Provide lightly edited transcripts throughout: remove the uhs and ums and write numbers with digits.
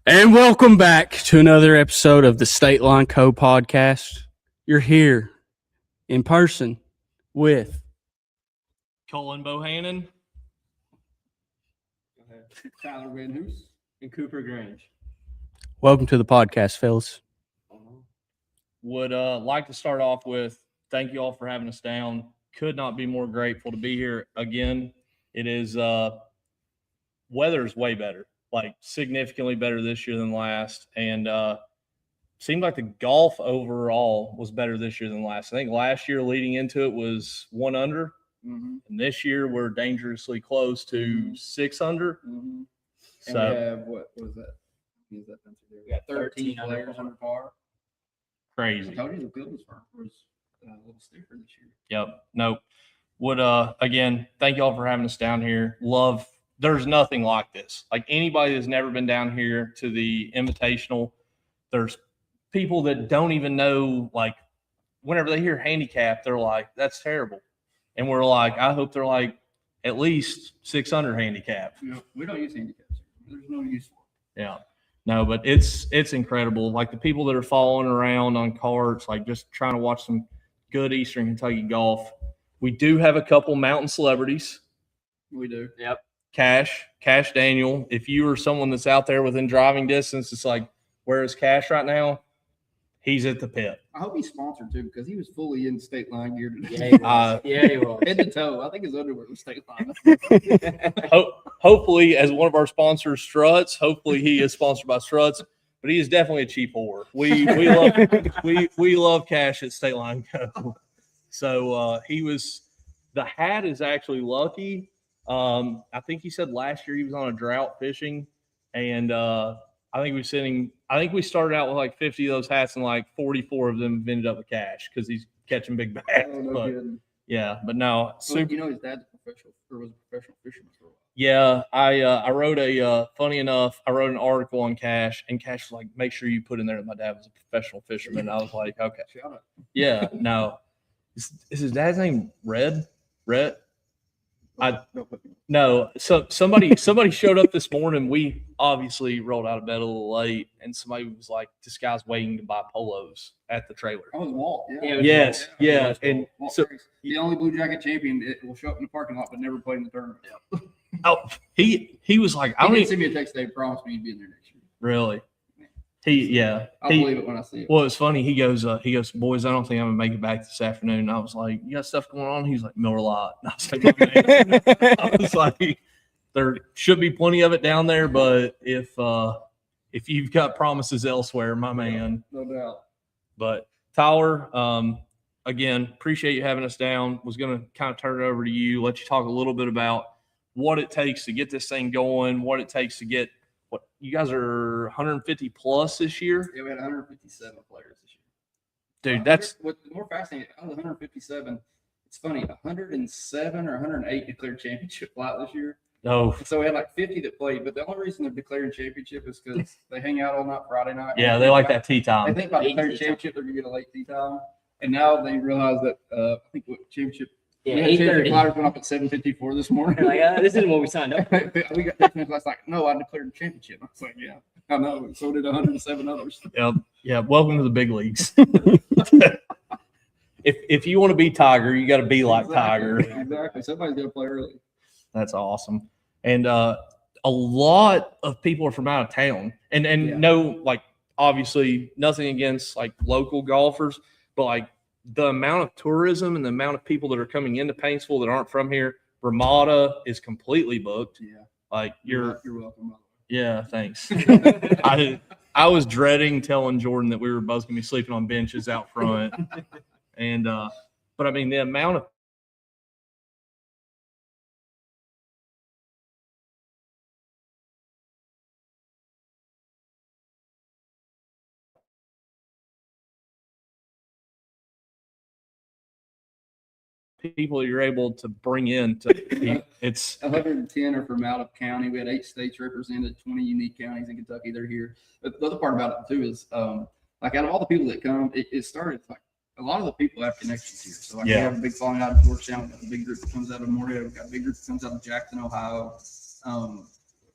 And welcome back to another episode of the State Line Co podcast. You're here in person with Colin Bohannon. Tyler Van Hoos and Cooper Grange. welcome to the podcast, fellas. Would like to start off with thank you all for having us down. Could not be more grateful to be here again. It is weather's way better, like significantly better this year than last, and seemed like the golf overall was better this year than last. I think last year leading into it was 1 under, and this year we're dangerously close to 6 under. And So we have what was that? We got 13 players under par. I crazy. told you the field was a little stiffer this year. Yep. Nope. Would again, thank y'all for having us down here. Love. There's nothing like this. Like anybody that's never been down here to the Invitational, there's people that don't even know. Like whenever they hear handicap, they're like, "That's terrible," and we're like, "I hope they're like at least 6 under handicap." You know, we don't use handicaps. There's no use for it. Yeah. No, but it's incredible. Like the people that are following around on carts, like just trying to watch some good Eastern Kentucky golf. We do have a couple mountain celebrities. We do. Yep. Cash Daniel. If you are someone that's out there within driving distance, it's like, where is Cash right now? He's at the pit. I hope he's sponsored too because he was fully in State Line gear today. Yeah, he was. Head to toe. I think his underwear was State Line. Hopefully, as one of our sponsors, Struts. Hopefully, he is sponsored by Struts. But he is definitely a cheap whore. We love Cash at State Line Co. So the hat is actually lucky. I think he said last year he was on a drought fishing, and I think we started out with like 50 of those hats, and like 44 of them ended up with Cash because he's catching big bass. Oh, no kidding. Yeah, but no, Well, you know his dad's a professional fisherman for a while. yeah, I wrote funny enough, I wrote an article on Cash, and Cash was like, make sure you put in there that my dad was a professional fisherman. I was like, okay. Shout out. Yeah, no. Is his dad's name Red? No. So somebody showed up this morning. We obviously rolled out of bed a little late, and somebody was like, this guy's waiting to buy polos at the trailer. Oh, it was Walt. Yeah. Yes, yeah. And Walt so Trace, the only Blue Jacket champion that will show up in the parking lot but never play in the tournament. he was like, I He don't did even send me a text today, promised me he'd be in there next year. really. I'll believe it when I see it. Well, it's funny. He goes, boys, I don't think I'm gonna make it back this afternoon. And I was like, you got stuff going on? He's like, Miller Lite. And I was like, there should be plenty of it down there, but if you've got promises elsewhere, my man. No doubt. But Tyler, again, appreciate you having us down. Was gonna kind of turn it over to you, let you talk a little bit about what it takes to get this thing going, what it takes to get. What you guys are 150 plus this year? Yeah, we had 157 players this Dude, year. that's what's more fascinating. Out of the 157, it's funny, 107 or 108 declared championship flight this year. no. So we had like 50 that played, but the only reason they're declaring championship is because they hang out all night Friday night. Yeah, they like that tea They time. think about declaring championship, they're gonna get a late tea time, and now they realize that I think what championship. Yeah, we had championship 8:30. flyers went up at 7:54 this morning. Like, this isn't what we signed up for. We got text last night. No, I declared the championship. I was like, yeah, I know. So did 107 others. Yep. Yeah. Welcome to the big leagues. if you want to be Tiger, you got to be like Tiger. Exactly. Somebody's got to play early. That's awesome. And a lot of people are from out of town, and Yeah. no, like obviously nothing against like local golfers, but like the amount of tourism and the amount of people that are coming into Paintsville that aren't from here, Ramada is completely booked. Yeah. Like You're welcome. By yeah, thanks. I was dreading telling Jordan that we were both gonna be sleeping on benches out front, and but I mean the amount of people that you're able to bring in to it's 110 are from out of county. We had 8 states represented, 20 unique counties in Kentucky. They're here. But the other part about it too is, like out of all the people that come, it started like a lot of the people have connections here. So like we have a big following out of Georgetown. We got a big group that comes out of Morehead. We got a big group that comes out of Jackson, Ohio.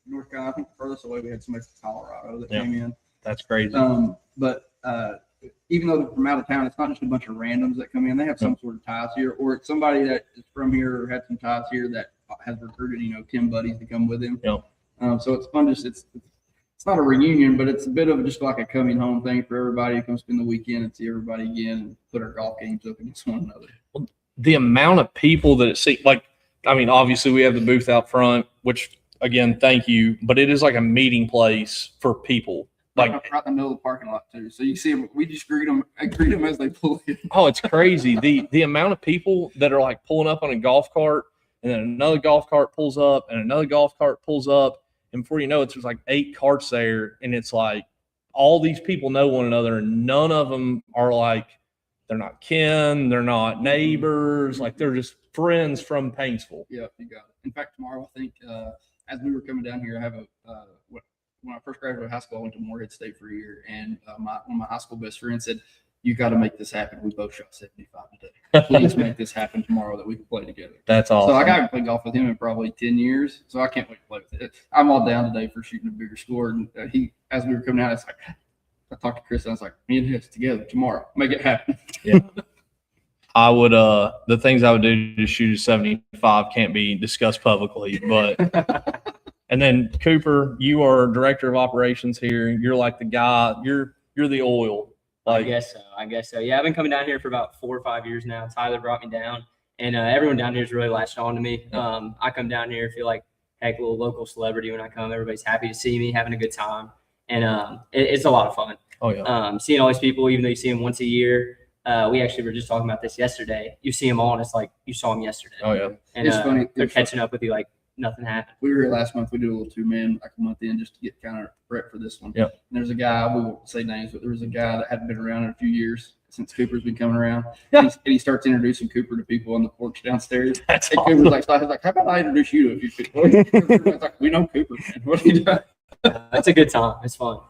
North Carolina. I think the furthest away we had somebody from Colorado that Yeah. came in. That's crazy. But even though they're from out of town, it's not just a bunch of randoms that come in. They have some sort of ties here, or it's somebody that is from here or had some ties here that has recruited, 10 buddies to come with him. Yep. So it's fun. It's not a reunion, but it's a bit of just like a coming home thing for everybody to come spend the weekend and see everybody again and put our golf games up against one another. The amount of people that it seems like, obviously we have the booth out front, which again, thank you, but it is like a meeting place for people. Like right in the middle of the parking lot too. So you see them, we just greet them as they pull in. Oh, it's crazy. The amount of people that are like pulling up on a golf cart, and then another golf cart pulls up and another golf cart pulls up. And before you know it, there's like 8 carts there. And it's like all these people know one another, and none of them are like, they're not kin, they're not neighbors. Like they're just friends from Paintsville. Yeah, you got it. In fact, tomorrow, I think, as we were coming down here, I have when I first graduated high school, I went to Morehead State for a year, and one of my high school best friends said, "You got to make this happen. We both shot 75 today. Please make this happen tomorrow that we can play together." That's awesome. So I haven't played golf with him in probably 10 years, so I can't wait to play with it. I'm all down today for shooting a bigger score, and as we were coming out, it's like I talked to Chris, and I was like, "Me and him together tomorrow, make it happen." Yeah. I would the things I would do to shoot a 75 can't be discussed publicly, but and then Cooper, you are director of operations here. You're like the guy, you're the oil. I guess so. Yeah, I've been coming down here for about 4 or 5 years now. Tyler brought me down, and everyone down here is really latched on to me. I come down here, feel like heck, a little local celebrity when I come. Everybody's happy to see me, having a good time, and it's a lot of fun. Oh yeah. Seeing all these people, even though you see them once a year. We actually were just talking about this yesterday. You see them all, and it's like you saw them yesterday. Oh yeah. And It's funny. they're catching up with you like nothing happened. We were here last month. We did a little 2-man like a month in just to get kind of prep for this one. Yep. And there's a guy, we won't say names, but there was a guy that hadn't been around in a few years since Cooper's been coming around. And he starts introducing Cooper to people on the porch downstairs. That's And awesome. Cooper's like, "How about I introduce you to a few people?" Cooper's like, "We know Cooper, man. What are you doing?" It's a good time. It's fun.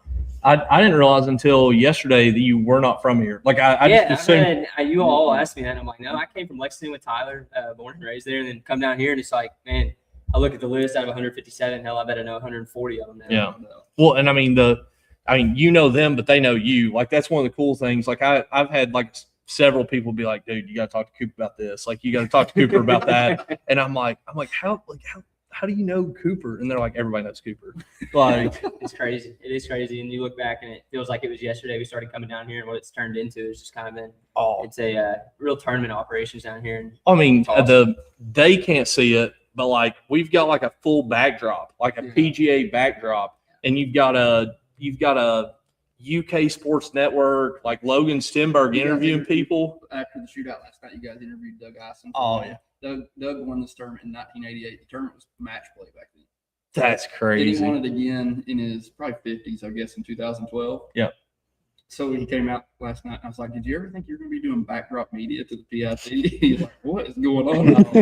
I didn't realize until yesterday that you were not from here. Like I just assumed. You all asked me that, and I'm like, no, I came from Lexington with Tyler, born and raised there, and then come down here, and it's like, man, I look at the list out of 157. Hell, I bet I know 140 of them now. Yeah. Well, and I mean you know them, but they know you. Like that's one of the cool things. Like I've had like several people be like, "Dude, you got to talk to Cooper about this. Like you got to talk to Cooper about that." And I'm like, how do you know Cooper? And they're like, everybody knows Cooper. Like It's crazy. It is crazy. And you look back and it feels like it was yesterday we started coming down here, and what it's turned into is just kind of been, it's a real tournament operations down here. And I mean, it's awesome. they can't see it, but like we've got like a full backdrop, like a PGA backdrop, and you've got a UK Sports Network, like Logan Stenberg interviewing people. After the shootout last night, you guys interviewed Doug Ison. Oh yeah. Doug won this tournament in 1988. The tournament was match play back then. That's And crazy. he won it again in his probably 50s, I guess, in 2012. Yeah. So he came out last night. And I was like, "Did you ever think you were going to be doing backdrop media to the P.I.T.?" He's like, "What is going on?"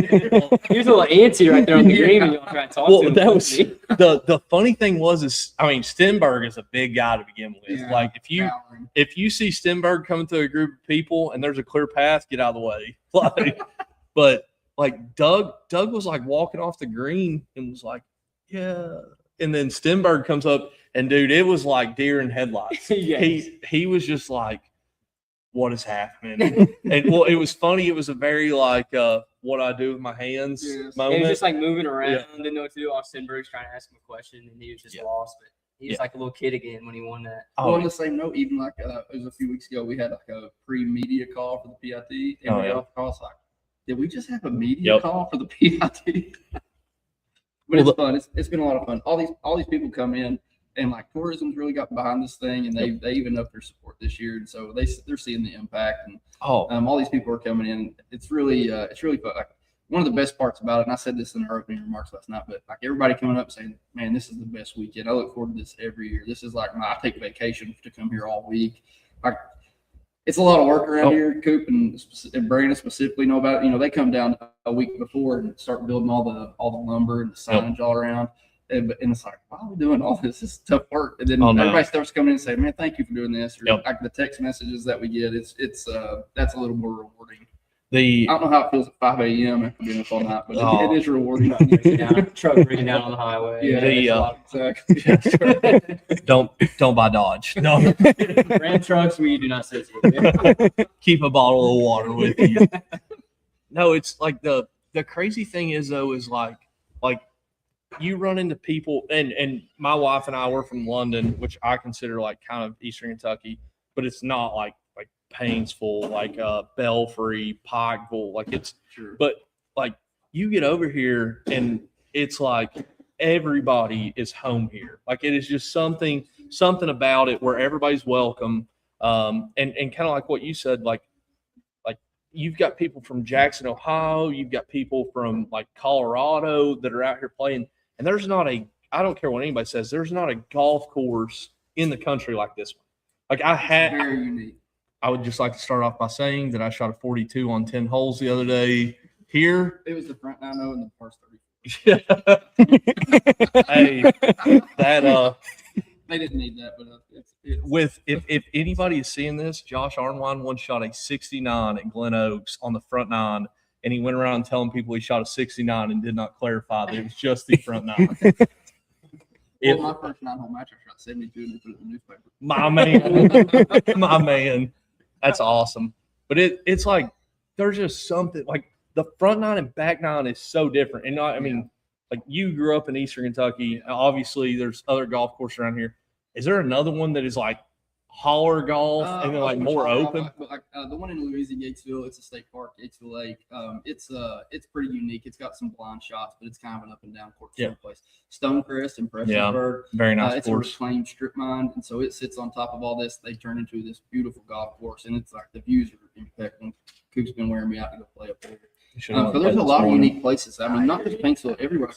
He was a little antsy right there on the green when you all trying to talk to him. That was the funny thing is I mean, Stenberg is a big guy to begin with. Yeah. Like if you see Stenberg coming through a group of people and there's a clear path, get out of the way. Like, but like Doug was like walking off the green and was like, "Yeah," and then Stenberg comes up and dude, it was like deer in headlights. Yes. He was just like, "What is happening?" And well, it was funny. It was a very like what I do with my hands Yes. moment. He was just like moving around, Yeah. didn't know what to do. Austin Berg's trying to ask him a question, and he was just lost. But he was like a little kid again when he won that. Well, on the same note, even like it was a few weeks ago, we had like a pre-media call for the P.I.T. And we all call us like, "Did we just have a media call for the P.I.T.?" But it's fun. It's been a lot of fun. All these people come in, and like tourism's really got behind this thing, and they even upped their support this year, and so they're seeing the impact. And all these people are coming in. It's really fun. Like, one of the best parts about it, and I said this in our opening remarks last night, but like everybody coming up saying, "Man, this is the best weekend. I look forward to this every year. This is like I take vacation to come here all week." Like, it's a lot of work around here. Coop and Brandon specifically know about it. They come down a week before and start building all the lumber and the signage all around. And it's like, why are we doing all this? This is tough work. And then everybody starts coming in and saying, "Man, thank you for doing this." Or like the text messages that we get, it's that's a little more rewarding The I don't know how it feels at 5 a.m. after being up all night, but Oh. it is rewarding. Truck breaking down on the highway. Yeah, The, it's a lot. Exactly. don't buy Dodge. No, Ram trucks we do not associate with. keep a bottle of water with you. No, it's like the crazy thing is though is like you run into people and my wife and I were from London, which I consider like kind of Eastern Kentucky, but it's not like Painesville, like Belfry, Pikeville, like it's Sure. but like you get over here and it's like everybody is home here. Like it is just something about it where everybody's welcome. And kind of like what you said, like you've got people from Jackson, Ohio, you've got people from like Colorado that are out here playing, and there's not I don't care what anybody says, there's not a golf course in the country like this one. Like Very unique. I would just like to start off by saying that I shot a 42 on 10 holes the other day here. It was the front 9 and the par 30. Hey, that They didn't need that, but with if anybody is seeing this, Josh Arnwine once shot a 69 at Glen Oaks on the front 9, and he went around telling people he shot a 69 and did not clarify that it was just the front 9. well, my first 9-hole match, I shot 72 and they put it in the newspaper. My man, my man, that's awesome. But it's like there's just something like the front 9 and back 9 is so different. And I mean, like you grew up in Eastern Kentucky. Obviously, there's other golf courses around here. Is there another one that is like holler golf and then like more open? But like the one in Louisiana, Gatesville, it's a state park, Gatesville Lake. It's pretty unique. It's got some blind shots, but it's kind of an up and down course place. Stonecrest and Prestonsburg. Very nice it's course. a reclaimed strip mine, and so it sits on top of all this. They turn into this beautiful golf course, and it's like the views are impeccable. Coop's been wearing me out to go play up there. So there's a lot of unique places. I mean, not just Paintsville, everywhere.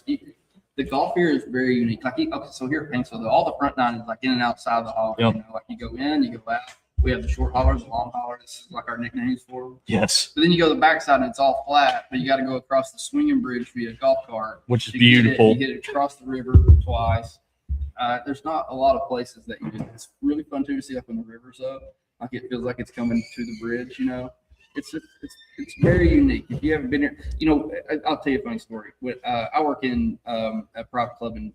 The golf here is very unique. Like, so here at Paintsville, all the front 9 is like in and outside of the hall. Yep. You know, like you go in, you go out. We have the short hollers, the long hollers. This is like our nicknames for them. Yes, But then you go to the backside and it's all flat, but you got to go across the swinging bridge via golf cart. which is You get it- beautiful. You get it across the river twice. There's not a lot of places that you do. It's really fun too to see like when the river's up. Like it feels like it's coming to the bridge, you know. It's very unique. If you haven't been here, you know, I'll tell you a funny story. I work in a private club in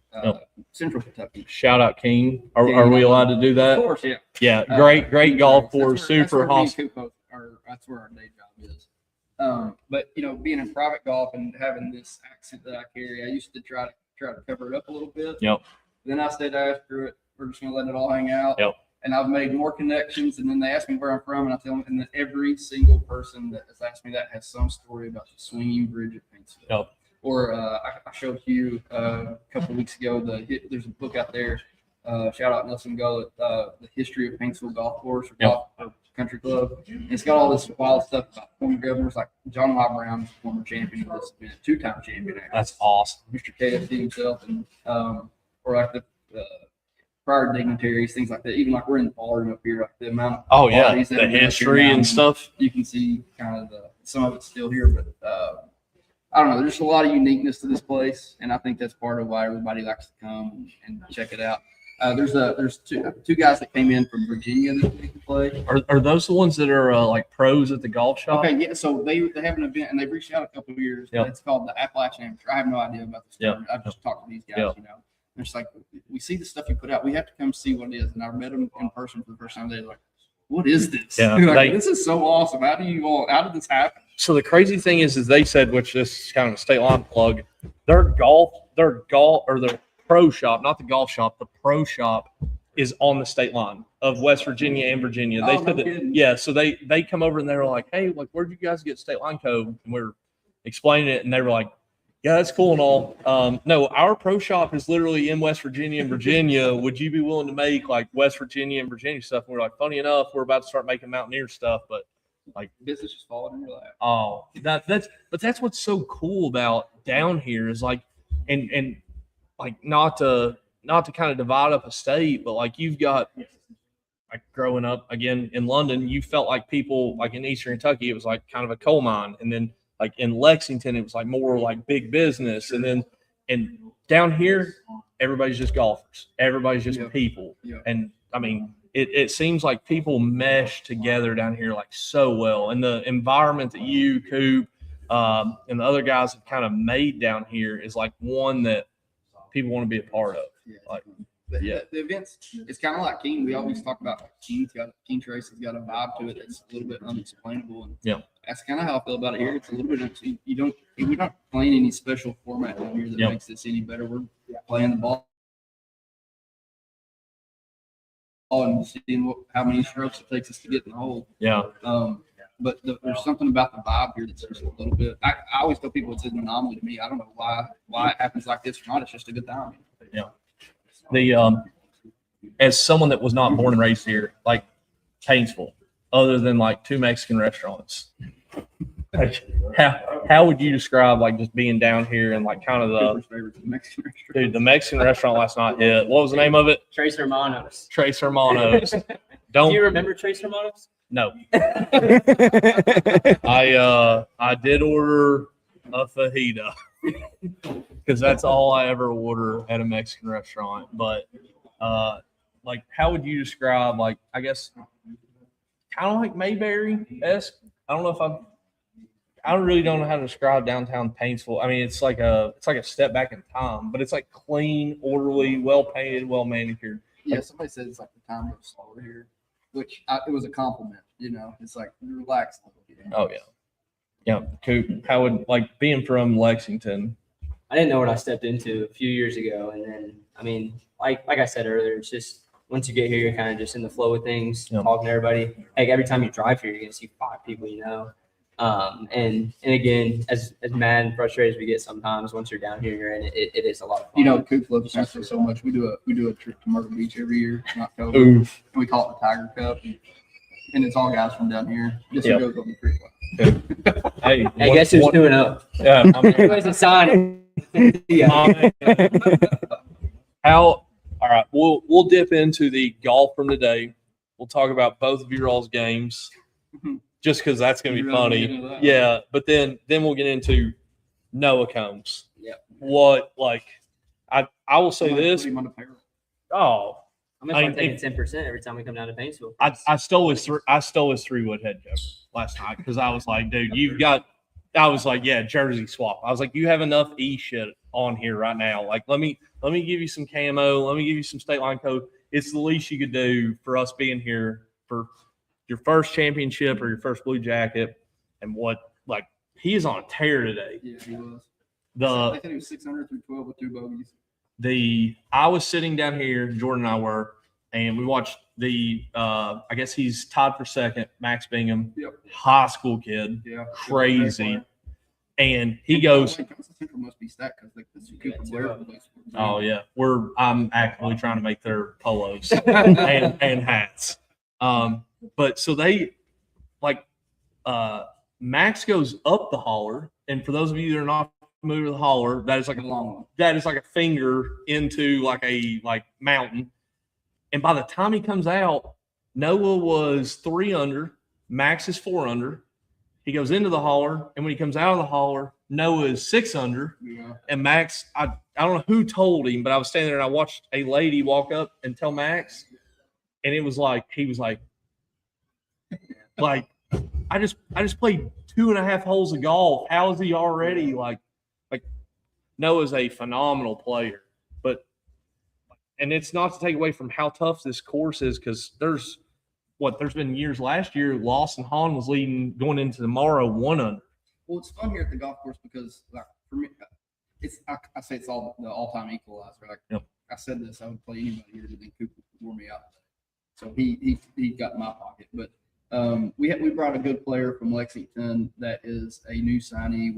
Central Kentucky. Shout out King. Are we allowed to do Of that? course, yeah. Yeah, great golf course, super awesome. awesome. That's where our day job is. But you know, being in private golf and having this accent that I carry, I used to try to cover it up a little bit. Yep. Then I said, screw it. We're just gonna let it all hang out. Yep. And I've made more connections. And then they ask me where I'm from, and I tell them, and then every single person that has asked me that has some story about the swinging bridge at Paintsville. Yep. Or I showed you a couple of weeks ago. There's a book out there. Shout out Nelson Gullett, the history of Paintsville Golf Course or golf or country club. And it's got all this wild stuff about former governors like John Y. Brown, was a former champion of this event, 2-time champion. Actually. That's awesome. Mr. KFC himself, and or like the prior dignitaries, things like that. Even like we're in the ballroom up here, like the amount of parties that the have been up here history now, and stuff. You can see kind of some of it's still here, but I don't know. There's a lot of uniqueness to this place, and I think that's part of why everybody likes to come and check it out. There's two guys that came in from Virginia this week to play. Are those the ones that are like pros at the golf shop? Okay, yeah. So they have an event, and they've reached out a couple of years. Yep. It's called the Appalachian Amateur. I have no idea about this. Yep. I've just talked to these guys. Yep. You know, and it's like we see the stuff you put out. We have to come see what it is. And I met them in person for the first time. They're like, "What is this? Yeah, like, this is so awesome. How did this happen?" So the crazy thing is they said, which this is kind of a state line plug, their pro shop, not the golf shop, the pro shop is on the state line of West Virginia and Virginia. They said that, yeah. So they come over and they were like, "Hey, like, where'd you guys get state line code?" And we're explaining it, and they were like, "Yeah, that's cool and all. No, our pro shop is literally in West Virginia and Virginia. Would you be willing to make like West Virginia and Virginia stuff?" And we're like, funny enough, we're about to start making Mountaineer stuff, but like business just falling in your lap. Oh, that's what's so cool about down here is like, and like not to kind of divide up a state, but like you've got like growing up again in London, you felt like people like in Eastern Kentucky, it was like kind of a coal mine, and then like in Lexington, it was like more like big business, and down here, everybody's just golfers, everybody's just people, and I mean it seems like people mesh together down here like so well. And the environment that you, Coop, and the other guys have kind of made down here is like one that people want to be a part of. Yeah. Like, The events, it's kind of like King. We always talk about King Trace has got a vibe to it that's a little bit unexplainable. And yeah, that's kind of how I feel about it here. It's a little bit, we're not playing any special format down here that Yep. makes this any better. We're playing the ball and seeing how many strokes it takes us to get in the hole. yeah, But there's something about the vibe here that's just a little bit. I always tell people it's an anomaly to me. I don't know why it happens like this or not. It's just a good time. yeah. The as someone that was not born and raised here, like Painesville, other than like 2 Mexican restaurants, like, how would you describe like just being down here and like kind of the Mexican restaurant last night hit? What was the name of it? Trace Hermanos. Trace Hermanos. Do Don't you remember Trace Hermanos? No. I did order a fajita because that's all I ever order at a Mexican restaurant. But like, how would you describe, like, I guess kind of like Mayberry-esque? I don't know if I really don't know how to describe downtown Painesville. I mean, it's like a step back in time, but it's like clean, orderly, well painted, well manicured. Yeah, somebody said it's like the time goes slower here, which it was a compliment. It's like relax a little bit. Oh yeah, yeah. Coop, how would like being from Lexington? I didn't know what I stepped into a few years ago, and then I mean, like I said earlier, it's just once you get here, you're kind of just in the flow of things, talking to everybody. Like every time you drive here, you're gonna see 5 people you know. And again, as mad and frustrated as we get sometimes, once you're down here, you're in it. It is a lot of fun. Coop loves Painesville so much. We do a trip to Myrtle Beach every year in October. Oof. And we call it the Tiger Cup, and it's all guys from down here. This Yep. one goes over pretty well. Hey, Hey, guess who's doing up? Yeah. I mean, Anyways, a sign. Yeah. all right, we'll dip into the golf from today. We'll talk about both of your all's games, just because that's going to be You really funny. get into that? Yeah, but then we'll get into Noah Combs. Yep. What, like, I will say I'm gonna this. put him on the payroll. Oh, I'm gonna start I- taking 10% every time we come down to Painesville. I stole his 3-wood head cover last night because I was like, dude, I was like, yeah, jersey swap. I was like, you have enough shit on here right now. Like, let me give you some camo. Let me give you some state line code. It's the least you could do for us being here for your first championship or your first blue jacket. And like, he is on a tear today. Yeah, he was. The I think he was 600 through 12 with 2 bogeys. I was sitting down here, Jordan and I were, and we watched I guess he's tied for second, Max Bingham, Yep. high school kid, Yeah. crazy. And he goes, Central must be stacked because like the Yeah, Cooper too. Blair place. oh yeah, I'm actively trying to make their polos and hats. But so they like Max goes up the holler, and for those of you that are not familiar with the holler, that is like a long one. a finger into like a mountain. And by the time he comes out, Noah was 3 under, Max is 4 under. He goes into the holler, and when he comes out of the holler, Noah is 6 under, Yeah. and Max, I don't know who told him, but I was standing there and I watched a lady walk up and tell Max, and it was like he was like I just played 2.5 holes of golf. How is he already like Noah's a phenomenal player, but and it's not to take away from how tough this course is because there's been years. Last year, Lawson Hahn was leading going into tomorrow 1 under. Well, it's fun here at the golf course because, like, for me, I say it's all the all-time equalizer. Like, Yep. I said this, I would play anybody here, but then Cooper wore me out. So he got in my pocket. But we brought a good player from Lexington that is a new signee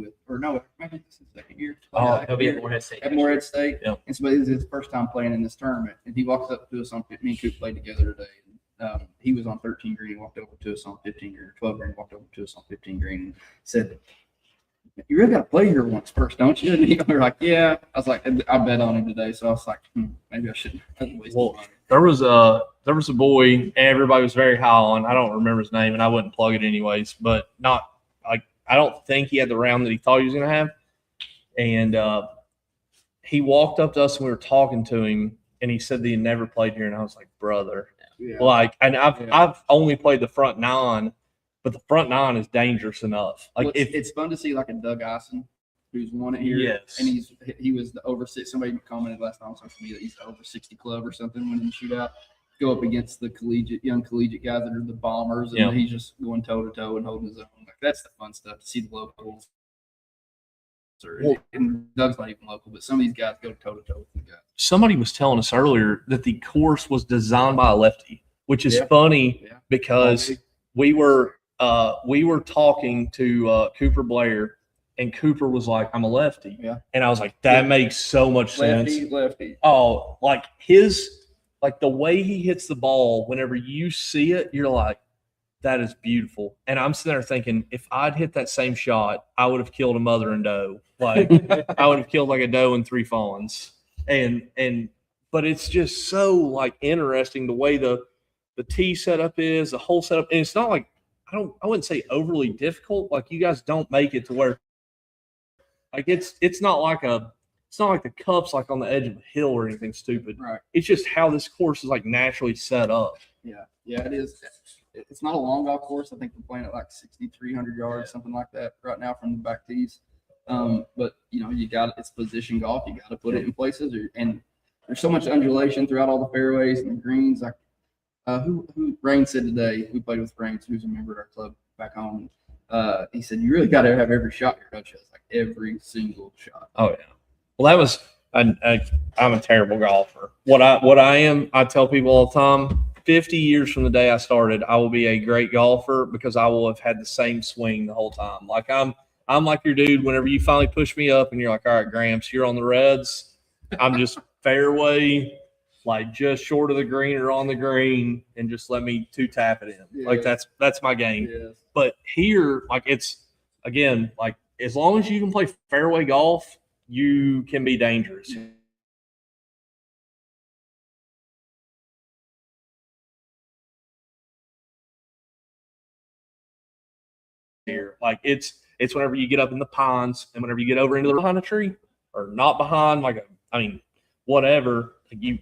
maybe this is his second year. He'll be at Morehead State. At Morehead State. Yep. And so this is his first time playing in this tournament. And he walked up to us on me and Coop played together today. He was on 13 green, walked over to us on 15 green, or 12 green, walked over to us on 15 green, and said, "You really got to play here once first, don't you?" And we were like, "Yeah." I was like, "I bet on him today," so I was like, "Maybe I shouldn't." Well, there was a boy everybody was very high on. I don't remember his name, and I wouldn't plug it anyways. But not like I don't think he had the round that he thought he was going to have. And he walked up to us and we were talking to him, and he said that he never played here, and I was like, "Brother, Yeah. Like, and I've Yeah. I've only played the front 9, but the front 9 is dangerous enough. Like Well, it's fun to see like a Doug Eisen who's won it here. Yes. And he was the over six. Somebody commented last time on social media that he's the over 60 club or something winning the shootout. Go up against the young collegiate guys that are the bombers, and Yeah. he's just going toe to toe and holding his own. Like that's the fun stuff to see the locals. And Doug's not even local, but some of these guys go toe to toe with the guys. somebody was telling us earlier that the course was designed by a lefty, which is Yeah. funny Yeah. because we were talking to Cooper Blair, and Cooper was like, "I'm a lefty," Yeah. and I was like, "That Yeah. makes so much sense." Lefty. Oh, like the way he hits the ball, whenever you see it, you're like, that is beautiful. And I'm sitting there thinking, if I'd hit that same shot, I would have killed a mother and doe. Like I would have killed like a doe and 3 fawns. But it's just so like interesting the way the tee setup is, the whole setup. And it's not like I wouldn't say overly difficult. Like you guys don't make it to where like it's not like the cups like on the edge of a hill or anything stupid. Right. It's just how this course is like naturally set up. Yeah, it is. It's not a long golf course. I think we're playing at like 6,300 yards, something like that right now from the back tees. But it's position golf. You got to put it in places, and there's so much undulation throughout all the fairways and the greens. Like who Rain said today, we played with Rain, who's a member of our club back home. He said you really got to have every shot here, don't you? It's like every single shot. Oh yeah. Well, that was I'm a terrible golfer. What I am, I tell people all the time. 50 years from the day I started, I will be a great golfer because I will have had the same swing the whole time. Like I'm like your dude. Whenever you finally push me up and you're like, all right, Gramps, you're on the reds. I'm just fairway, like just short of the green or on the green, and just let me 2-tap it in. Yeah. Like that's my game. Yes. But here, like it's again, like as long as you can play fairway golf, you can be dangerous. Yeah. Here, like it's whenever you get up in the pines and whenever you get over into the behind a tree or not behind, whatever, like you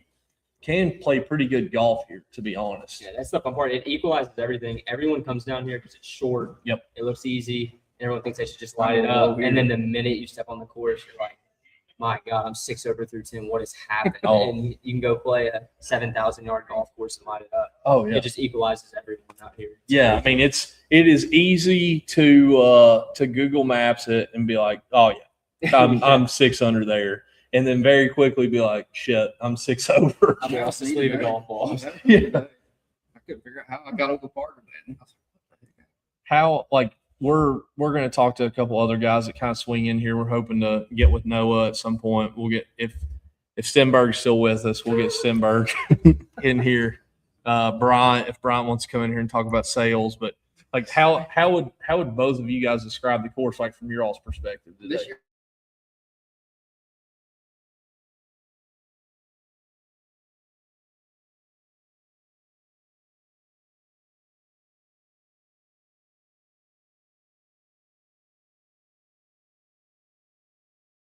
can play pretty good golf here, to be honest. Yeah, that's the fun part. It equalizes everything. Everyone comes down here because it's short. Yep. It looks easy. Everyone thinks they should just light it up. And then the minute you step on the course, you're like, my God, I'm 6 over through 10. What is happening? Oh. And you can go play a 7,000-yard golf course and light it up. Oh It just equalizes everyone out here. Yeah, I mean it is easy to Google Maps it and be like, oh yeah, I'm 6 under there, and then very quickly be like, shit, I'm 6 over. I mean, Just leave a golf ball. Yeah. I couldn't figure out how I got over par today. How like we're going to talk to a couple other guys that kind of swing in here. We're hoping to get with Noah at some point. We'll get if Stenberg's still with us, we'll get Stenberg in here. If Bryant wants to come in here and talk about sales, but like how would both of you guys describe the course like from your all's perspective today? This year,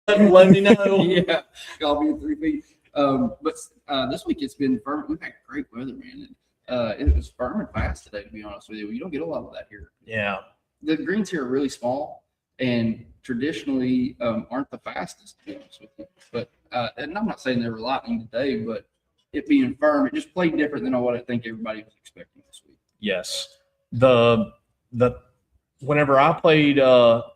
Let me know. yeah, I'll be at 3 feet. But this week it's been firm. We've had great weather, man. It was firm and fast today, to be honest with you. You don't get a lot of that here. Yeah. The greens here are really small and traditionally aren't the fastest, to be honest with you. But and I'm not saying they were lightning today, but it being firm, it just played different than what I think everybody was expecting this week. Yes. The whenever I played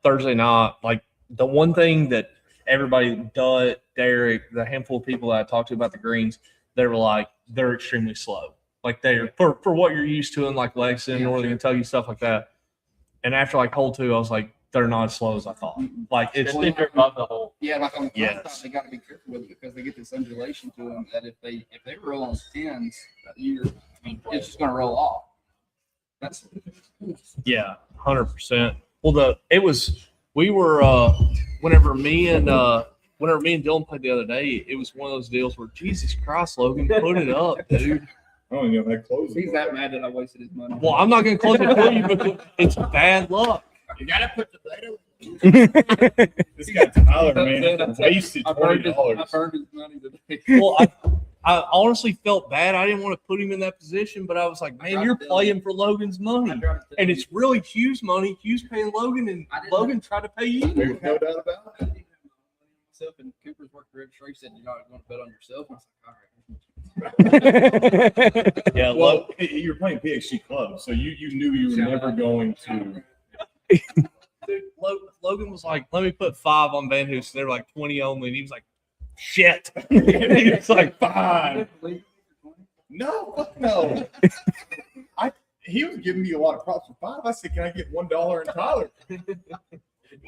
Thursday night, like the one thing that everybody, Derek, the handful of people that I talked to about the greens, they were like, they're extremely slow. Like they're for what you're used to in like Lexington, Northern Kentucky, stuff like that. And after like hole 2, I was like, they're not as slow as I thought. Like it's Especially if you're above the hole. Yeah, like on the Yes. front side, they got to be careful with it because they get this undulation to them that if they roll on 10s, it's just going to roll off. That's yeah, 100%. Well, whenever me and Dylan played the other day, it was one of those deals where Jesus Christ, Logan, put it up, dude. I don't even have that close. he's that mad that I wasted his money. Well, I'm not going to close it for you because it's bad luck. You got to put the plate This guy Tyler, man, wasted I've earned $20. his money today. Well, I honestly felt bad. I didn't want to put him in that position, but I was like, man, you're playing for Logan's money. And it's really Hugh's money. Hugh's paying Logan, and Logan tried to pay you. There's no doubt about it. Myself and Cooper's worked the registry. He said, "You want to bet on yourself?" And I was like, "All right." Yeah, Well, you were playing PXG Club, so you knew you were never going to. Dude, Logan was like, let me put 5 on Van Hoos. They were like 20 only. And he was like, shit. He was like, 5. No, fuck no. He was giving me a lot of props for 5. I said, can I get $1 in Tyler?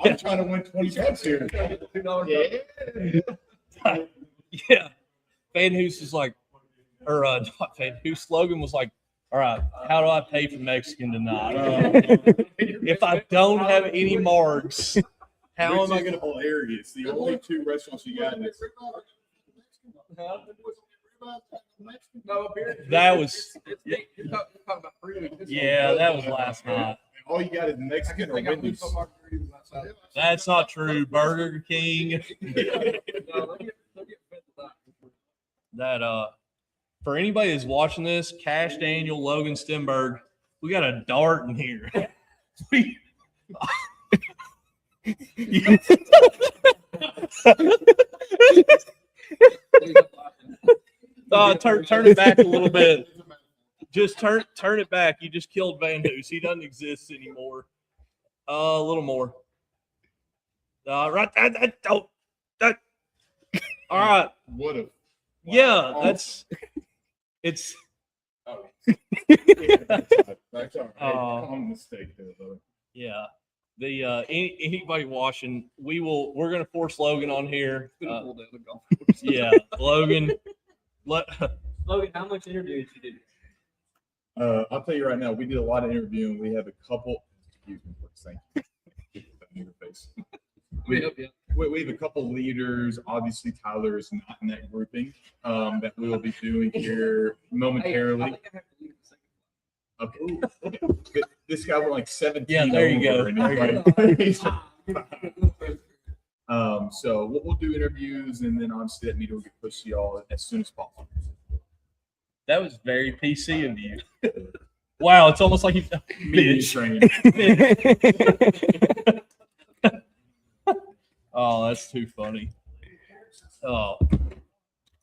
I'm trying to win 20 bucks here. Yeah. Yeah. Van Hoos is like, or not Van Hoos. Logan was like, all right, how do I pay for Mexican tonight? If I don't have any margs, how am I going to? Hilarious. The only 2 restaurants you got in this. That was, You're talking about 3 weeks. yeah, that was last night. All you got is Mexican or Wendy's. That's not true. Burger King. That for anybody that's watching this, Cash Daniel, Logan Stenberg, we got a dart in here. We, turn it back a little bit. Just turn it back. You just killed Van Hoos. He doesn't exist anymore. A little more. Right. That. All right. Would have. Yeah, that's. It's. Oh. That's all right. Common mistake there, though. Yeah. The anybody watching, we're gonna force Logan on here. Yeah, Logan. Logan, how much interview did you do? I'll tell you right now, we did a lot of interviewing. We have a couple. Excuse me for a second. We have a couple leaders. Obviously, Tyler is not in that grouping that we will be doing here momentarily. Okay. This guy went like 17. Yeah, there you go. So we'll do interviews, and then obviously that meeting will get pushed to y'all as soon as possible. That was very PC of you. Wow, it's almost like you. Training. Oh, that's too funny. Oh,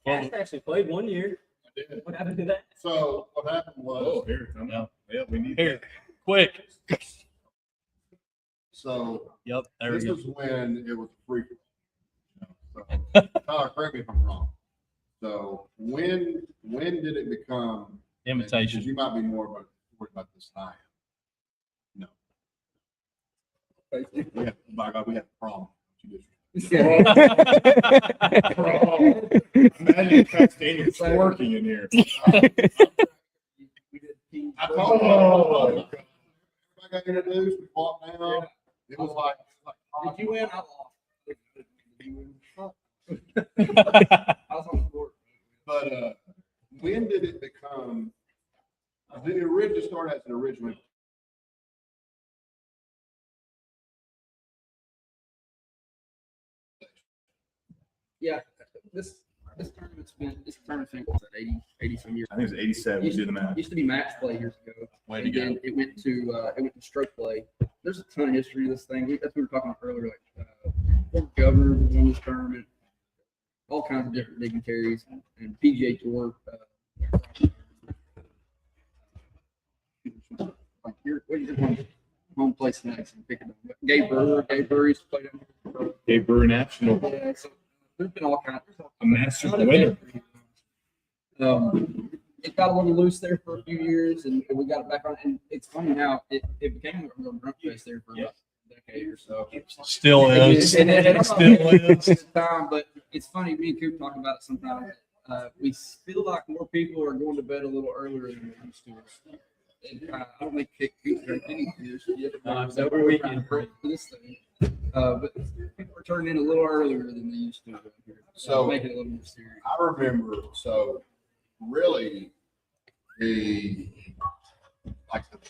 Cash actually played 1 year. I did. What happened to that? So what happened was, Here, come on. Yeah, we need here, quick. so Yep, there we this go. was when it was free. So, Tyler, correct me if I'm wrong. So when did it become? Imitation. Because you might be more worried about this than I am. No. We have, by God, we have a problem. Imagine Cash Daniel's working in here. I told you. I got introduced. We fought down. It was like. Did you win? I lost. I was on the court. But when did it become? Did it originally start as an original? Yeah, this tournament's been was at 80 some years. I think it was 87. We did the math. Used to be match play years ago. Way to And go. then it went to stroke play. There's a ton of history of this thing. That's what we were talking about earlier. Like governor won this tournament, all kinds of different dignitaries, and PGA Tour. Like what is your home place next? And pick it up. Gabe Brewer used to play down here. Dave Brewer National, Yeah, so there's been all kinds. a master winner. It got a little loose there for a few years, and we got it back on. And it's funny now; it became a real drunk fest there for about a decade or so. Still is. And it Still is. at the time, but it's funny. Me and Coop talk about it sometimes. We feel like more people are going to bed a little earlier than they used to. And, I don't think Coop drank any beers yet. It's over weekend. For this thing. But people are turning in a little earlier than they used to. So- make it a little more serious. I remember, so really the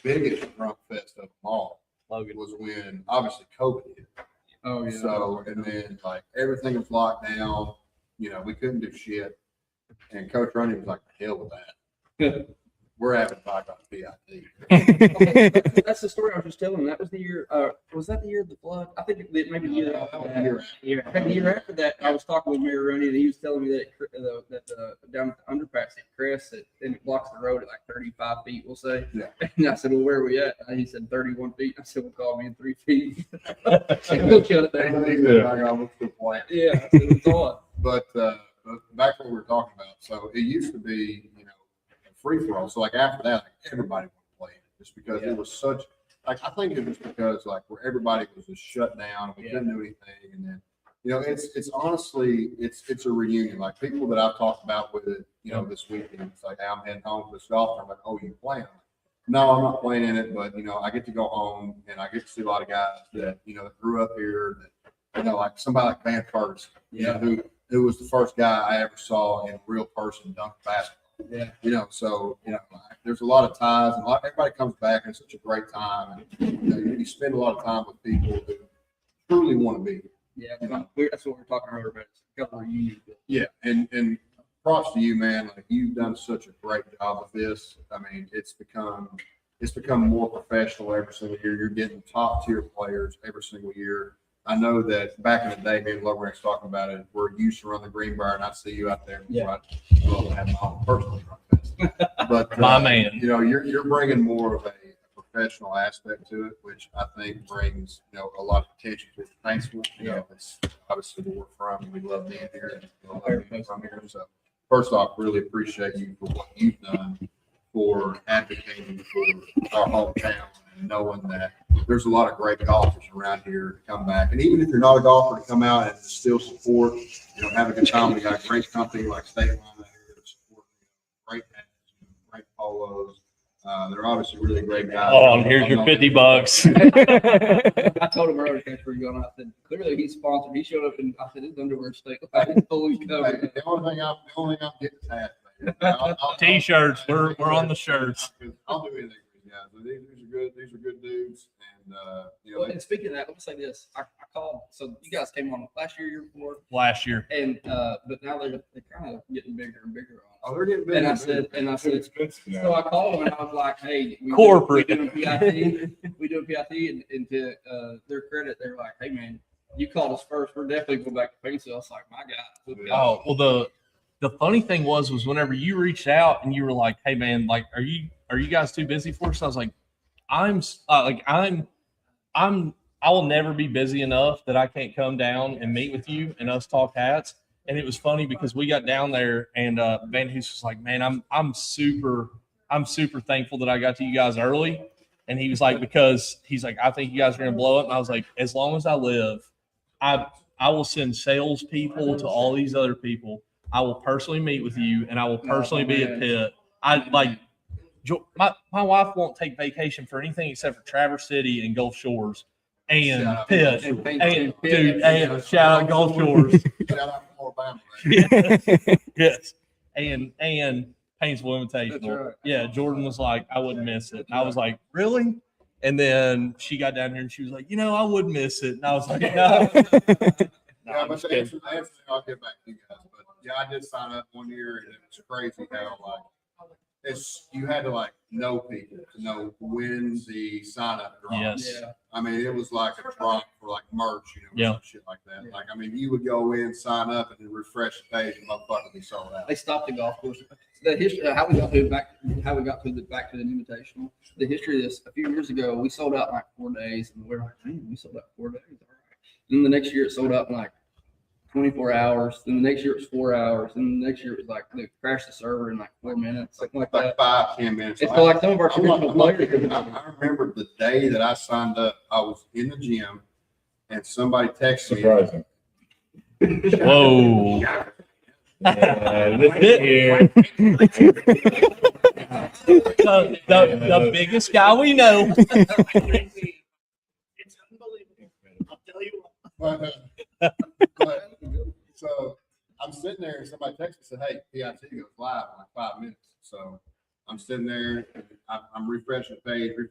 biggest drunk fest of them all was when obviously COVID hit. Oh yeah. So, and then like everything was locked down, we couldn't do shit. And Coach Ronnie was like, "The hell with that. We're having fight on P.I.T." That's the story I was just telling. That was the year. Was that the year of the flood? I think maybe the year after that. The year after that, I was talking with Mayor Rooney, and he was telling me that down at the underpass at Crest, and it blocks the road at like 35 feet, we'll say. Yeah. And I said, "Well, where are we at?" And he said 31 feet. I said, "Well, call me in 3 feet." And we'll shut it down. Yeah, I said, it's on. But back to what we were talking about. So it used to be, a free for all. So like after that, like, everybody would play it just because it was such. Like I think it was because like where everybody was just shut down, we couldn't do anything, and then it's honestly it's a reunion. Like people that I've talked about with it, this weekend, it's like, hey, I'm heading home to this golf. I'm like, oh, you playing? No, I'm not playing in it, but I get to go home and I get to see a lot of guys that that grew up here. That like somebody like Van Ferguson, who was the first guy I ever saw in real person dunk basketball. Yeah. So there's a lot of ties, and everybody comes back, and it's such a great time. And you spend a lot of time with people who truly want to be here. Yeah, that's what we're talking earlier about. It's a couple of reunions. Yeah, and props to you, man. Like you've done such a great job with this. I mean, it's become more professional every single year. You're getting top tier players every single year. I know that back in the day, me and Lorex talking about it, we're used to run the green bar, and I see you out there. Yeah. I have my own personal run fest. But My man. You're bringing more of a professional aspect to it, which I think brings a lot of attention to it. Thanks for it's obviously where we're from, and we love being here. And we love being from here. So first off, really appreciate you for what you've done for advocating for our hometown and knowing that there's a lot of great golfers around here to come back. And even if you're not a golfer, to come out and still support, have a good time. We got a great company like State Line out here to support great hats, great polos. They're obviously really great guys. Oh, here's your $50. I told him earlier, thanks for going. I said, clearly he's sponsored. He showed up and I said, his underwear State Line fully covered. Hey, the only thing I'm getting is hat. T-shirts. We're on the shirts. I'll do anything for you guys. These are good. These are good dudes. And Well, and speaking of that, let me say this. I called. So you guys came on last year before, Last year. and but now they're kind of getting bigger and bigger on. oh, they're getting big. And I said, so I called them and I was like, hey, Corporate. we doing PIT, and to their credit, they were like, hey man, you called us first. We're definitely going back to Painesville. I was like, my God. Oh, well, the funny thing was whenever you reached out and you were like, hey man, like, are you guys too busy for us? I was like, I will never be busy enough that I can't come down and meet with you and us talk hats. And it was funny because we got down there and Van Hoos was like, man, I'm super thankful that I got to you guys early. And he was like, because he's like, I think you guys are gonna blow it. And I was like, as long as I live, I will send salespeople to all these other people. I will personally meet with you, and I will personally be at Pitt. My wife won't take vacation for anything except for Traverse City and Gulf Shores and Pitt. And shout out Gulf Shores. Shout out to Alabama. Yes, and Painesville Invitational. Right. Yeah, Jordan was like, I wouldn't miss it. And I was like, really? And then she got down here and she was like, I would miss it. And I was like, no. Yeah, but the answer, I'll get back to you guys. But yeah, I did sign up one year, and it was crazy how you had to know people to know when the sign up dropped. Yes. Yeah. I mean, it was like a drop for merch, some shit like that. Yeah. You would go in, sign up, and then refresh the page, and motherfucker be sold out. They stopped the golf course. The history, how we got to the back to the Invitational. The history of this: a few years ago, we sold out in 4 days, and we're like, man, we sold out 4 days. All right. Then the next year, it sold out in 24 hours. Then the next year, it was 4 hours. Then the next year, it was they crashed the server in 4 minutes, something like that. 5-10 minutes. It's like some of our traditional players. I remember the day that I signed up. I was in the gym, and somebody texted me. Surprising. Whoa. The biggest guy we know. It's unbelievable. I'll tell you what. But, so I'm sitting there, and somebody texted me and said, hey, PIT goes live in 5 minutes. So I'm sitting there, and I'm refreshing the page, and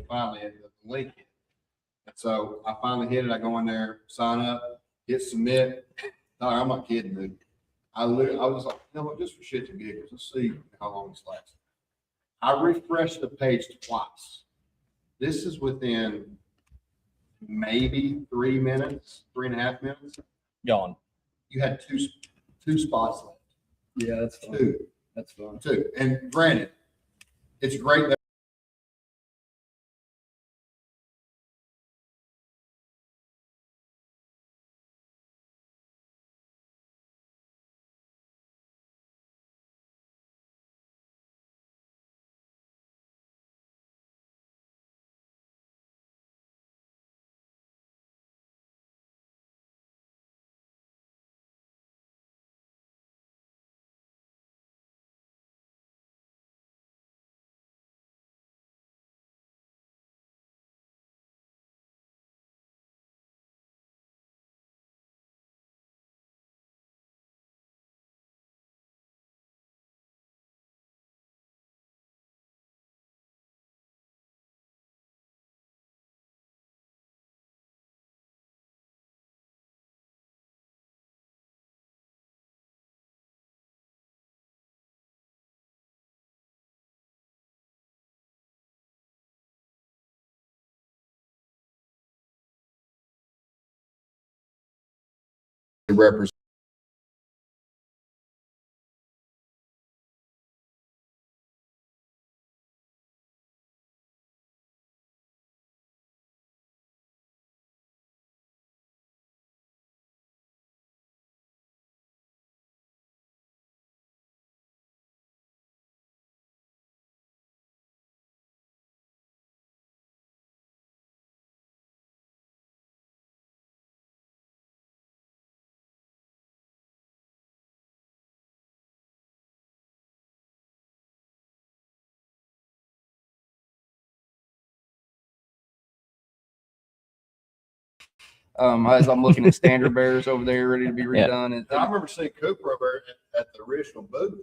finally the link hit. And so I finally hit it. I go in there, sign up, hit submit. No, I'm not kidding, dude. I was like, you know what, just for shits and giggles, let's see how long this lasts. I refreshed the page twice. This is within maybe 3 minutes, 3.5 minutes. Gone. You had two spots left. Yeah, that's fun. Two. That's fun. Two. And granted, it's great that represents. As I'm looking at standard bearers over there ready to be redone. And I remember seeing Cooper over at the original booth.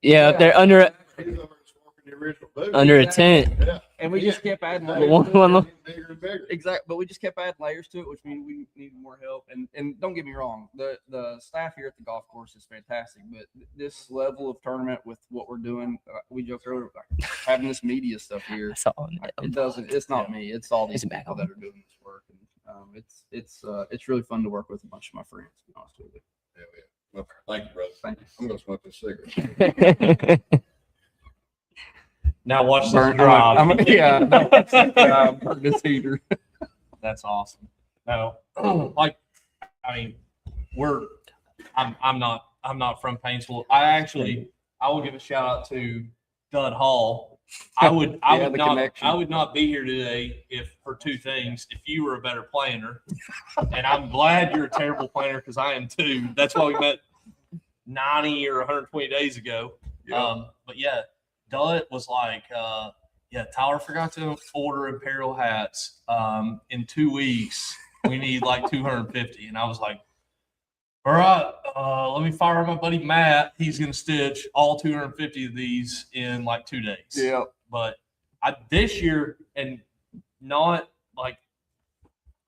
Yeah, they're He was over there smoking the original booth. under a tent. Yeah. And we just kept adding Hey, layers. One- bigger and bigger. Exactly, but we just kept adding layers to it, which means we needed more help. And don't get me wrong, the staff here at the golf course is fantastic. But this level of tournament with what we're doing, we joked earlier, like, having this media stuff here, That's all. like, it doesn't. It's not me. It's all these It's back people on. that are doing this work. And it's really fun to work with a bunch of my friends. To be honest with you. Yeah, yeah. Well, thank you, brother. Thank you. I'm gonna smoke this cigarette. Now watch this Burn- drive. yeah, no, burn this heater. That's awesome. No, like, I mean, I'm not from Painesville. I will give a shout out to Dud Hall. I would not be here today if for two things, if you were a better planner, and I'm glad you're a terrible planner because I am too. That's why we met 90 or 120 days ago. Yeah. But yeah, Dud was like, Tyler forgot to order Imperial hats. In 2 weeks, we need like 250. And I was like, all right, let me fire my buddy Matt. He's going to stitch all 250 of these in like 2 days. Yeah. But this year, and not like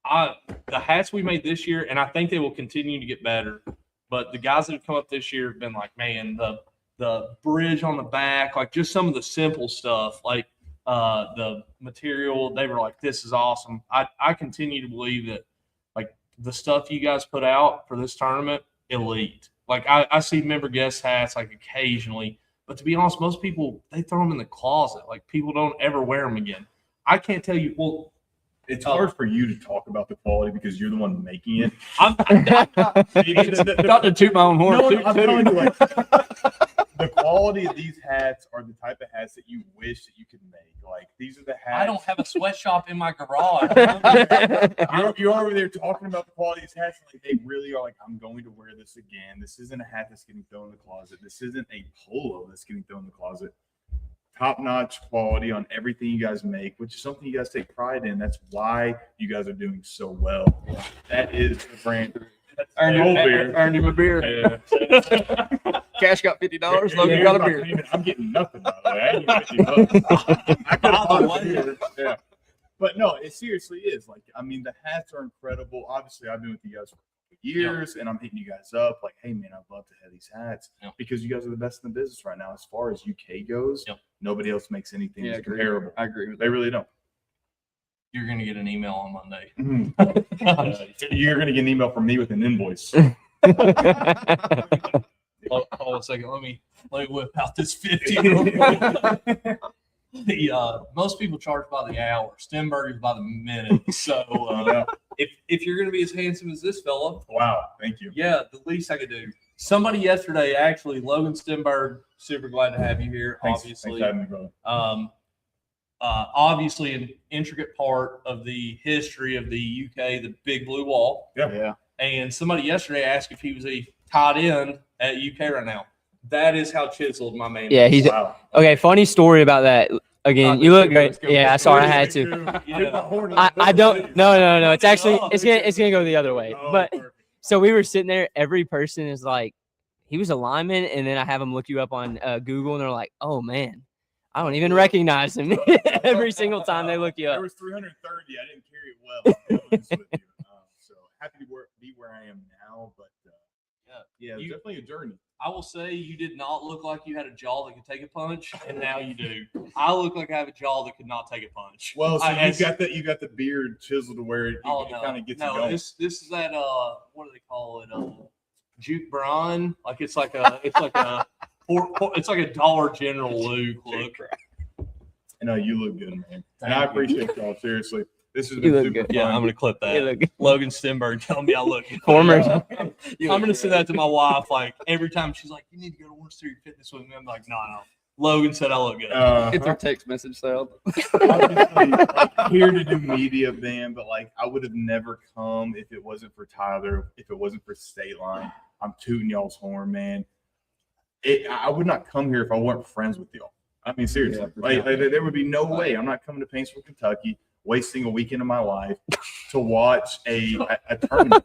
the hats we made this year, and I think they will continue to get better. But the guys that have come up this year have been like, man, the bridge on the back, like just some of the simple stuff, like the material, they were like, this is awesome. I continue to believe that like the stuff you guys put out for this tournament, elite. Like I see member guest hats like occasionally, but to be honest, most people, they throw them in the closet. Like people don't ever wear them again. I can't tell you, well, It's hard for you to talk about the quality because you're the one making it. I'm Not to toot my own horn. No, toot, I'm toot. telling you, like, the quality of these hats are the type of hats that you wish that you could make. Like these are the hats. I don't have a sweatshop in my garage. You're over there talking about the quality of these hats. Like they really are like, I'm going to wear this again. This isn't a hat that's getting thrown in the closet. This isn't a polo that's getting thrown in the closet. Top-notch quality on everything you guys make, which is something you guys take pride in. That's why you guys are doing so well. That is the brand. Earned him a beer. Yeah. Cash got $50. Logan Here's got a my beer. payment. I'm getting nothing, by the way. I ain't getting $50. I could have bought a beer. Yeah. But no, it seriously is. Like, I mean, the hats are incredible. Obviously, I've been with you guys for a couple years, and I'm hitting you guys up like, hey man, I'd love to have these hats because you guys are the best in the business right now. As far as UK goes, nobody else makes anything that's comparable. I agree with They really don't. You're going to get an email on Monday. You're going to get an email from me with an invoice. Hold on a second. Let me whip out this 50 real quick. Most people charge by the hour. Stenberger's by the minute. So if you're going to be as handsome as this fella, wow, thank you. Yeah, the least I could do. Somebody yesterday, actually, Logan Stenberg, super glad to have you here. Thanks Obviously, for having me, brother. Obviously an intricate part of the history of the UK, the Big Blue Wall. Yeah. And somebody yesterday asked if he was a tight end at UK right now. That is how chiseled my man Yeah, is. he's okay. Funny story about that. Again, you look great. Yeah, sorry, I had to. I don't. No. It's actually it's gonna go the other way. But so we were sitting there. Every person is like, he was a lineman, and then I have them look you up on Google, and they're like, oh man, I don't even recognize him. Every single time they look you up. There was 330. I didn't carry it well. To be honest with you. So happy to be where I am now, but yeah, it's definitely a journey. I will say you did not look like you had a jaw that could take a punch, and now you do. I look like I have a jaw that could not take a punch. Well, so you got the beard chiseled to where it kind of gets it going. This is that what do they call it? Juke Brine. Like it's like a Dollar General Luke look. No, you look good, man. And I appreciate y'all. Seriously. This has You been look super good. fun. Yeah, I'm gonna clip You look that. good. Logan Stenberg telling me I look good. Former. I'm gonna send that to my wife. Like every time she's like, "You need to go to Orange Theory Fitness with me." I'm like, "No." Logan said I look good. It's our text message sound. Obviously, like, here to do media, man, but like I would have never come if it wasn't for Tyler, if it wasn't for State Line. I'm tooting y'all's horn, man. I would not come here if I weren't friends with y'all. I mean, seriously, like, there would be no way. I'm not coming to Paintsville, Kentucky, wasting a weekend of my life to watch a tournament.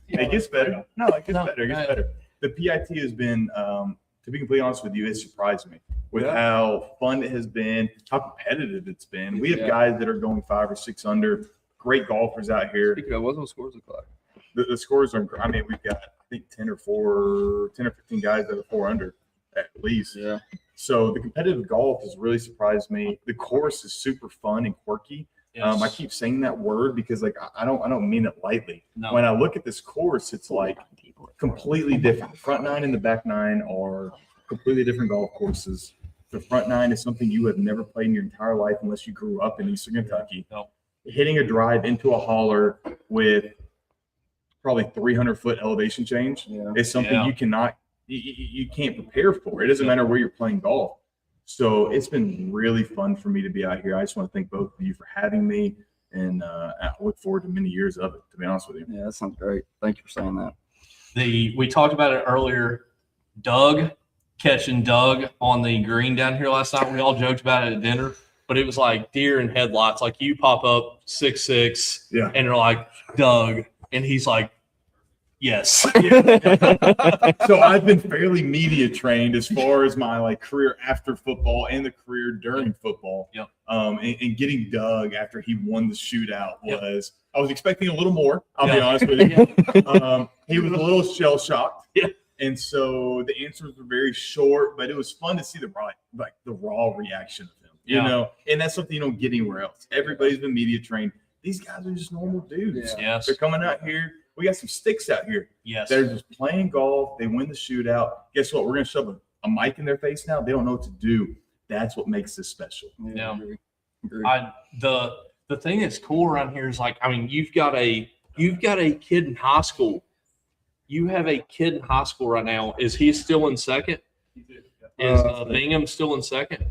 It gets better. No, it gets better. It gets better. The P.I.T. has been, to be completely honest with you, it surprised me with how fun it has been, how competitive it's been. We have guys that are going 5 or 6 under, great golfers out here. Speaking of, what those scores look like? The scores are, I mean, we've got, I think, 10 or 15 guys that are 4 under at least. Yeah. So the competitive golf has really surprised me. The course is super fun and quirky. Yes. I keep saying that word because like I don't mean it lightly. No. When I look at this course, it's like completely different. The front 9 and the back 9 are completely different golf courses. The front 9 is something you have never played in your entire life unless you grew up in Eastern Kentucky. No. Hitting a drive into a holler with probably 300-foot elevation change is something you cannot, you can't prepare for. It doesn't matter where you're playing golf. So it's been really fun for me to be out here. I just want to thank both of you for having me, and I look forward to many years of it, to be honest with you. Yeah, that sounds great. Thank you for saying that. We talked about it earlier. Catching Doug on the green down here last night. We all joked about it at dinner, but it was like deer in headlights. Like you pop up 6'6", and you're like, Doug, and he's like, yes. So I've been fairly media trained as far as my like career after football and the career during football. Yep. And getting Doug after he won the shootout was I was expecting a little more. I'll be honest with you. He was a little shell shocked. Yeah. And so the answers were very short, but it was fun to see the raw reaction of him. You know, and that's something you don't get anywhere else. Everybody's been media trained. These guys are just normal dudes. Yeah. Yes. They're coming out here. We got some sticks out here. Yes. They're just playing golf. They win the shootout. Guess what? We're going to shove a mic in their face now. They don't know what to do. That's what makes this special. Yeah. Agree. The thing that's cool around here is like, I mean, you've got a kid in high school. You have a kid in high school right now. Is he still in second? Is Bingham still in second?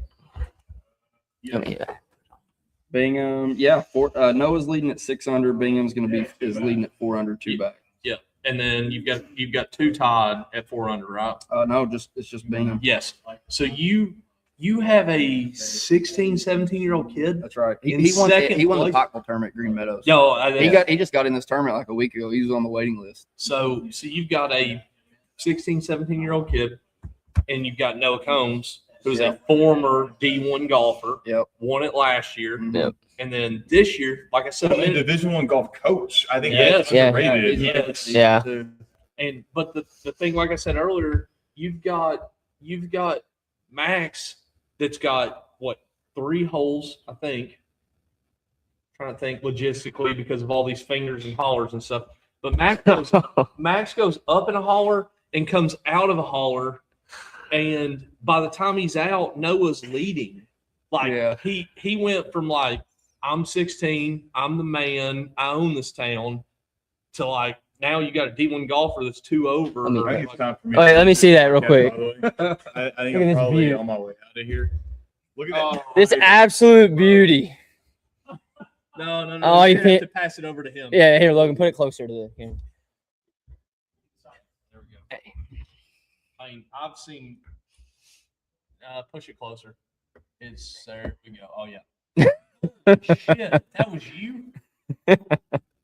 Bingham, Noah's leading at 6 under. Bingham's going to be leading at 4 under, 2 back. Yeah, and then you've got 2 tied at 4 under, right? No, it's just Bingham. Yes. So you have a 16, 17-year-old kid. That's right. He won the Pikeville tournament at Green Meadows. He just got in this tournament like a week ago. He was on the waiting list. So you've got a 16, 17-year-old kid, and you've got Noah Combs, who's a former D1 golfer. Yep. Won it last year. Yep. And then this year, like I said, A Division I golf coach. I think Yes. that's Yeah. underrated. Yes. Yeah. And but the thing, like I said earlier, you've got Max that's got what 3 holes, I think. Trying to think logistically because of all these fingers and hollers and stuff. But Max goes up in a holler and comes out of a holler, and by the time he's out, Noah's leading. Like Yeah. he went from like I'm 16, I'm the man, I own this town, to like now you got a D1 golfer that's 2 over. I mean, or I think it's time for me. Wait, let me see that real quick. I think Look at I'm this probably view. on my way out of here. Look at that. This absolute beauty. No. Oh, you you're gonna have can't- to pass it over to him. Yeah, here, Logan, put it closer to the camera. There we go. I mean, I've seen. Push it closer. It's there. We go. Oh yeah. Shit, that was you.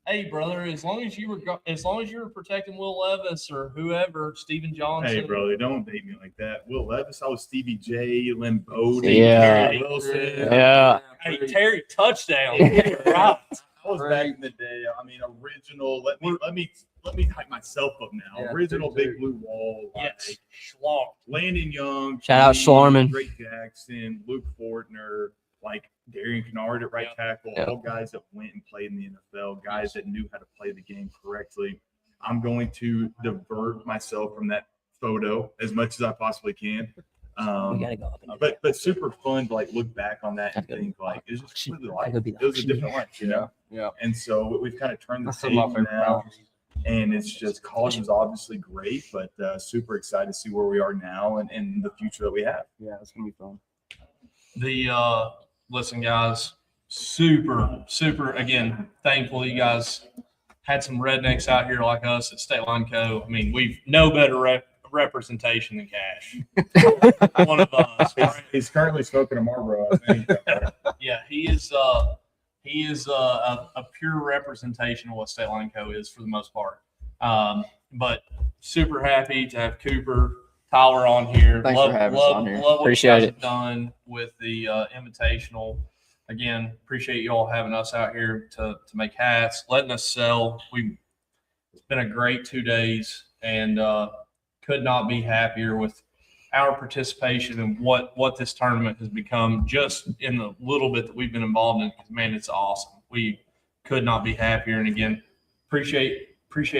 Hey, brother. As long as you were protecting Will Levis or whoever, Steven Johnson. Hey, brother, don't date me like that. Will Levis, I was Stevie J, Lynn Bowden, Yeah. Terry Wilson. Yeah. Hey, Terry, touchdown. Yeah. Right. I was back in the day. I mean, original. Let me hype myself up now. Yeah, Original me too. Big Blue Wall. Yes. Like Schlong. Landon Young. Shout out me, Schlarman. Drake Jackson, Luke Fortner, like Darian Kennard at right tackle. Yep. All guys that went and played in the NFL. Guys that knew how to play the game correctly. I'm going to divert myself from that photo as much as I possibly can. We gotta go up and do But super fun to like look back on that and That's think like it was just completely That life. could be It was a the different life, you know. Yeah. And so we've kind of turned the That's some of my page favorite now, times. and it's just college is obviously great, but super excited to see where we are now and the future that we have. Yeah, it's gonna be fun. Listen, guys, super again thankful you guys had some rednecks out here like us at State Line Co. I mean, we've no better representation than Cash. One of us. Right? He's currently smoking a Marlboro, I think. Yeah, he is a pure representation of what State Line Co. is for the most part. But super happy to have Cooper, Tyler on here. Thanks for having us on here. Love what Appreciate you guys it. have done with the Invitational. Again, appreciate you all having us out here to make hats, letting us sell. It's been a great 2 days, and could not be happier with our participation and what this tournament has become just in the little bit that we've been involved in. Man, it's awesome. We could not be happier. And again, appreciate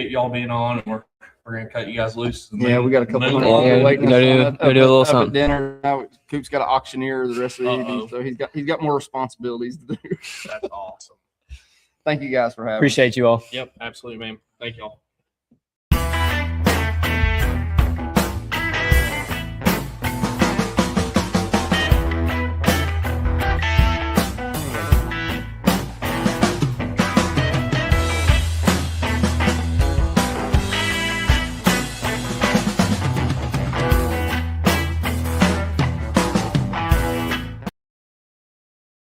y'all being on, and we're gonna cut you guys loose. Yeah, we got a couple Moon hundred Walker. Yeah, waiting go us do- on go do a little up at something. dinner. Now Coop's got an auctioneer the rest of the Uh-oh. evening, so he's got more responsibilities to do. That's awesome. Thank you guys for having us. Appreciate you all. Yep, absolutely, man. Thank y'all.